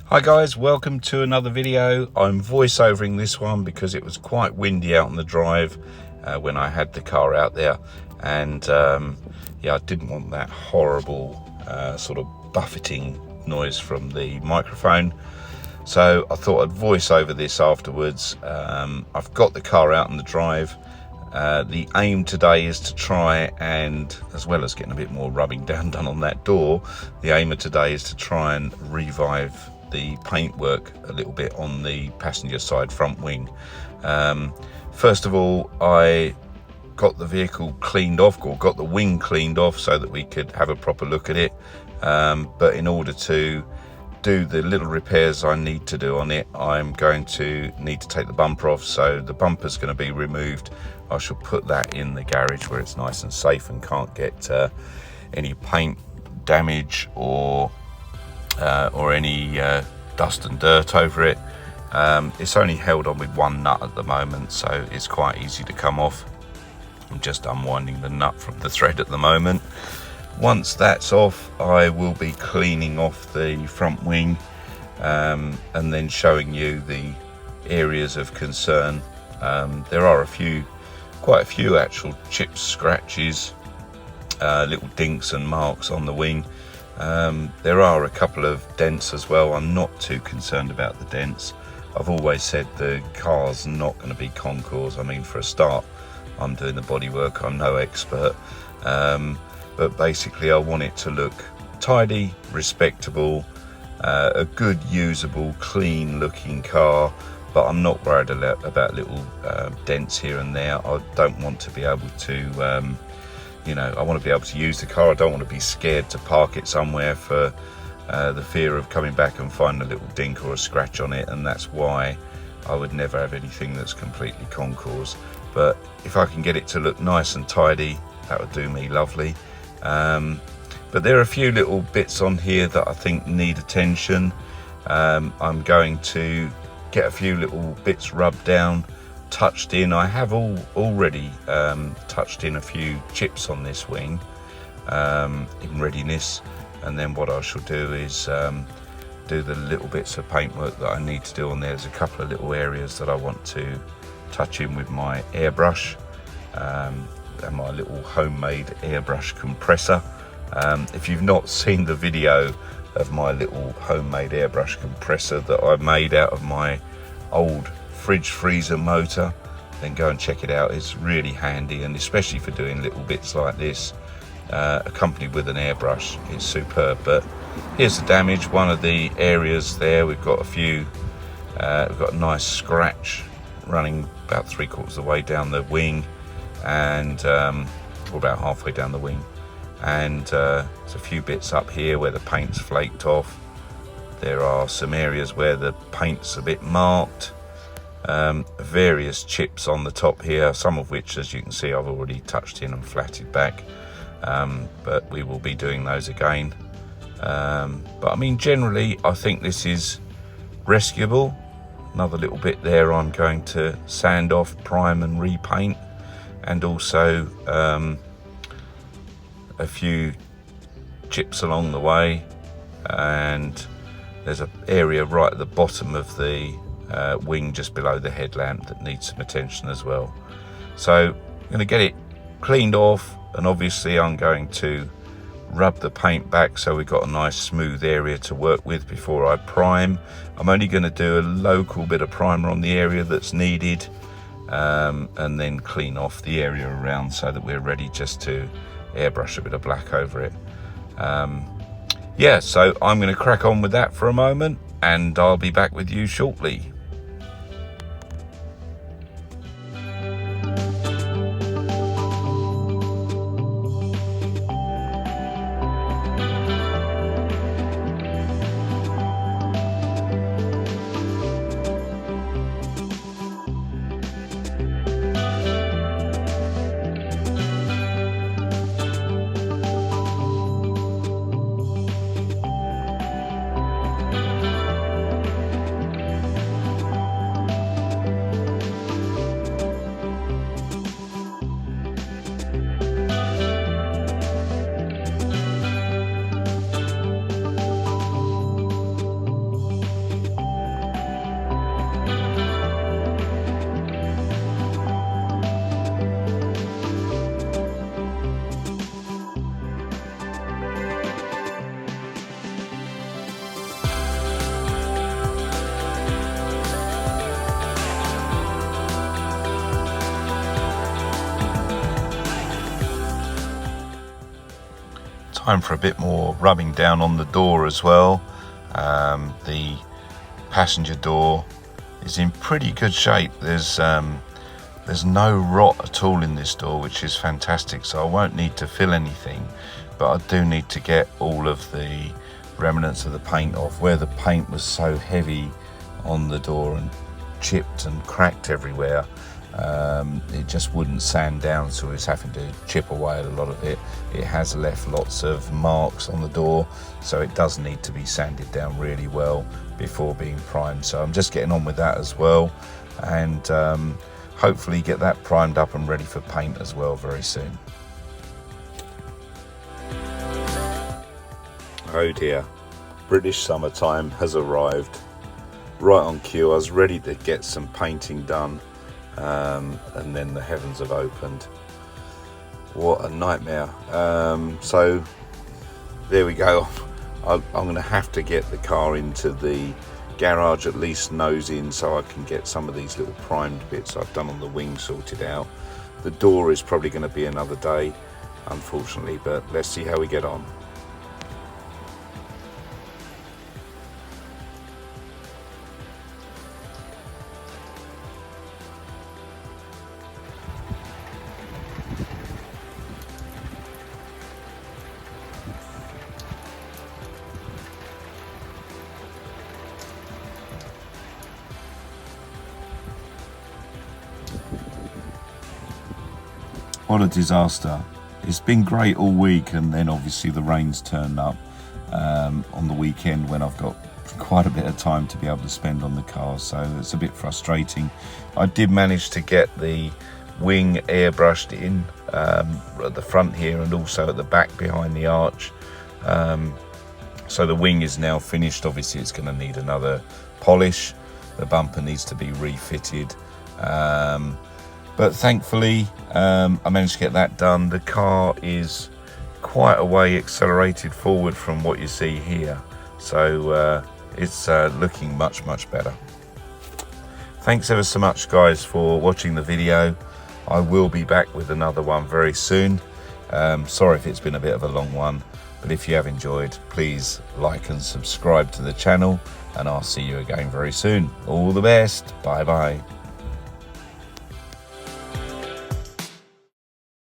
Hi guys, welcome to another video. I'm voiceovering this one because it was quite windy out on the drive when I had the car out there, and yeah, I didn't want that horrible sort of buffeting noise from the microphone, so I thought I'd voice over this afterwards. I've got the car out on the drive. The aim today is to try and, as well as getting a bit more rubbing down done on that door, the aim of today is to try and revive the paintwork a little bit on the passenger side front wing. First of all, I got the vehicle cleaned off, or got the wing cleaned off, so that we could have a proper look at it. But in order to do the little repairs I need to do on it, I'm going to need to take the bumper off. So the bumper's going to be removed. I shall put that in the garage where it's nice and safe and can't get any paint damage or any dust and dirt over it. It's only held on with one nut at the moment, so it's quite easy to come off. I'm just unwinding the nut from the thread at the moment. Once that's off, I will be cleaning off the front wing and then showing you the areas of concern. There are quite a few actual chips, scratches, little dinks and marks on the wing. There are a couple of dents as well. I'm not too concerned about the dents. I've always said the car's not going to be concours. I mean, for a start, I'm doing the bodywork, I'm no expert, but basically I want it to look tidy, respectable, a good, usable, clean looking car. But I'm not worried about little dents here and there. I don't want to be able to I want to be able to use the car. I don't want to be scared to park it somewhere for the fear of coming back and finding a little dink or a scratch on it, and that's why I would never have anything that's completely concours. But if I can get it to look nice and tidy, that would do me lovely. But there are a few little bits on here that I think need attention. I'm going to get a few little bits rubbed down, touched in. I have already touched in a few chips on this wing in readiness, and then what I shall do is do the little bits of paintwork that I need to do on there. There's a couple of little areas that I want to touch in with my airbrush and my little homemade airbrush compressor. If you've not seen the video of my little homemade airbrush compressor that I made out of my old fridge freezer motor, then go and check it out. It's really handy, and especially for doing little bits like this, accompanied with an airbrush, it's superb. But here's the damage. One of the areas there, we've got a nice scratch running about 3/4 of the way down the wing, and or about halfway down the wing, and there's a few bits up here where the paint's flaked off. There are some areas where the paint's a bit marked. Various chips on the top here, some of which, as you can see, I've already touched in and flatted back, but we will be doing those again. But I mean, generally I think this is rescuable. Another little bit there I'm going to sand off, prime and repaint, and also a few chips along the way, and there's an area right at the bottom of the wing just below the headlamp that needs some attention as well. So I'm going to get it cleaned off, and obviously I'm going to rub the paint back so we've got a nice smooth area to work with before I prime. I'm only going to do a local bit of primer on the area that's needed, and then clean off the area around so that we're ready just to airbrush a bit of black over it. Yeah, so I'm going to crack on with that for a moment, and I'll be back with you shortly. Time for a bit more rubbing down on the door as well. The passenger door is in pretty good shape. There's no rot at all in this door, which is fantastic, so I won't need to fill anything, but I do need to get all of the remnants of the paint off. Where the paint was so heavy on the door and chipped and cracked everywhere, it just wouldn't sand down, so I was having to chip away at a lot of it. It has left lots of marks on the door, so it does need to be sanded down really well before being primed. So I'm just getting on with that as well, and hopefully get that primed up and ready for paint as well very soon. Oh dear, British summertime has arrived. Right on cue. I was ready to get some painting done, and then the heavens have opened. What a nightmare. So there we go. I'm going to have to get the car into the garage, at least nose in, so I can get some of these little primed bits I've done on the wing sorted out. The door is probably going to be another day, unfortunately, but let's see how we get on. What a disaster. It's been great all week, and then obviously the rains turned up on the weekend when I've got quite a bit of time to be able to spend on the car, so it's a bit frustrating. I did manage to get the wing airbrushed in at the front here and also at the back behind the arch. So the wing is now finished. Obviously it's going to need another polish. The bumper needs to be refitted. But thankfully, I managed to get that done. The car is quite a way accelerated forward from what you see here. So it's looking much, much better. Thanks ever so much, guys, for watching the video. I will be back with another one very soon. Sorry if it's been a bit of a long one, but if you have enjoyed, please like and subscribe to the channel, and I'll see you again very soon. All the best. Bye-bye.